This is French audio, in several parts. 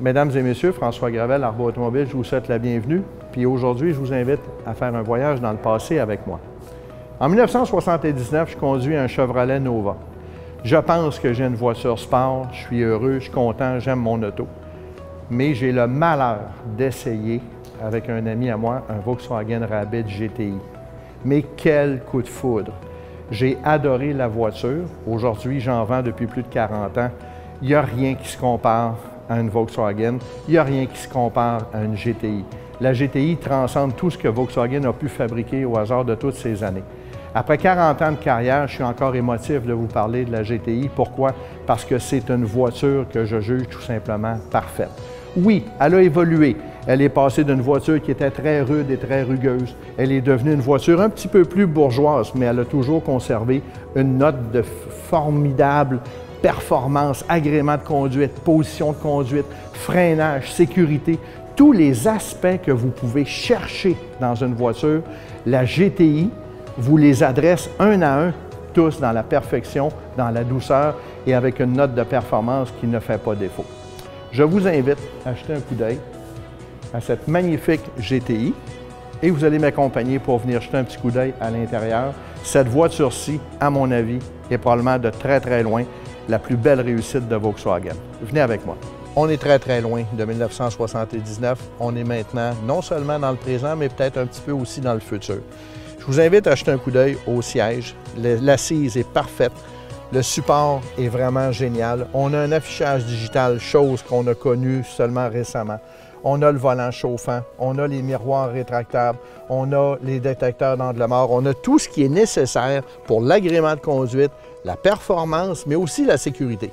Mesdames et messieurs, François Gravel, Arbour Automobile, je vous souhaite la bienvenue. Puis aujourd'hui, je vous invite à faire un voyage dans le passé avec moi. En 1979, je conduis un Chevrolet Nova. Je pense que j'ai une voiture sport, je suis heureux, je suis content, j'aime mon auto. Mais j'ai le malheur d'essayer, avec un ami à moi, un Volkswagen Rabbit GTI. Mais quel coup de foudre! J'ai adoré la voiture. Aujourd'hui, j'en vends depuis plus de 40 ans. Il n'y a rien qui se compare à une Volkswagen. Il n'y a rien qui se compare à une GTI. La GTI transcende tout ce que Volkswagen a pu fabriquer au hasard de toutes ces années. Après 40 ans de carrière, je suis encore émotif de vous parler de la GTI. Pourquoi? Parce que c'est une voiture que je juge tout simplement parfaite. Oui, elle a évolué. Elle est passée d'une voiture qui était très rude et très rugueuse. Elle est devenue une voiture un petit peu plus bourgeoise, mais elle a toujours conservé une note de formidable performance, agrément de conduite, position de conduite, freinage, sécurité. Tous les aspects que vous pouvez chercher dans une voiture, la GTI vous les adresse un à un, tous dans la perfection, dans la douceur et avec une note de performance qui ne fait pas défaut. Je vous invite à jeter un coup d'œil à cette magnifique GTI et vous allez m'accompagner pour venir jeter un petit coup d'œil à l'intérieur. Cette voiture-ci, à mon avis, est probablement de très très loin la plus belle réussite de Volkswagen. Venez avec moi. On est très très loin de 1979. On est maintenant non seulement dans le présent, mais peut-être un petit peu aussi dans le futur. Je vous invite à jeter un coup d'œil au siège. L'assise est parfaite. Le support est vraiment génial. On a un affichage digital, chose qu'on a connue seulement récemment. On a le volant chauffant, on a les miroirs rétractables, on a les détecteurs d'angle mort, on a tout ce qui est nécessaire pour l'agrément de conduite, la performance, mais aussi la sécurité.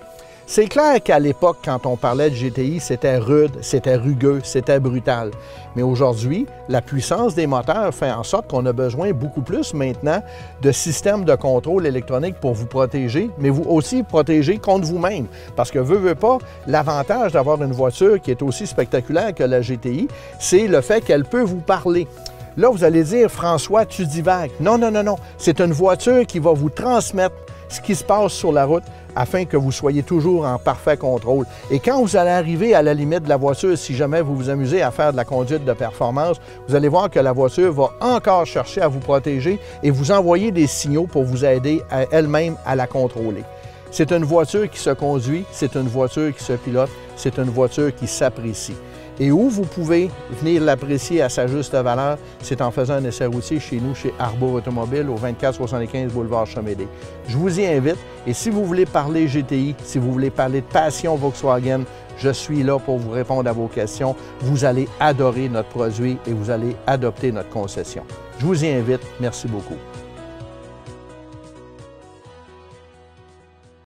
C'est clair qu'à l'époque, quand on parlait de GTI, c'était rude, c'était rugueux, c'était brutal. Mais aujourd'hui, la puissance des moteurs fait en sorte qu'on a besoin beaucoup plus maintenant de systèmes de contrôle électronique pour vous protéger, mais vous aussi protéger contre vous-même. Parce que veut pas, l'avantage d'avoir une voiture qui est aussi spectaculaire que la GTI, c'est le fait qu'elle peut vous parler. Là, vous allez dire, François, tu divagues. Non, non, non, non. C'est une voiture qui va vous transmettre ce qui se passe sur la route afin que vous soyez toujours en parfait contrôle. Et quand vous allez arriver à la limite de la voiture, si jamais vous vous amusez à faire de la conduite de performance, vous allez voir que la voiture va encore chercher à vous protéger et vous envoyer des signaux pour vous aider elle-même à la contrôler. C'est une voiture qui se conduit, c'est une voiture qui se pilote, c'est une voiture qui s'apprécie. Et où vous pouvez venir l'apprécier à sa juste valeur, c'est en faisant un essai routier chez nous, chez Arbour Automobile, au 2475 boulevard Chamédé. Je vous y invite et si vous voulez parler GTI, si vous voulez parler de passion Volkswagen, je suis là pour vous répondre à vos questions. Vous allez adorer notre produit et vous allez adopter notre concession. Je vous y invite. Merci beaucoup.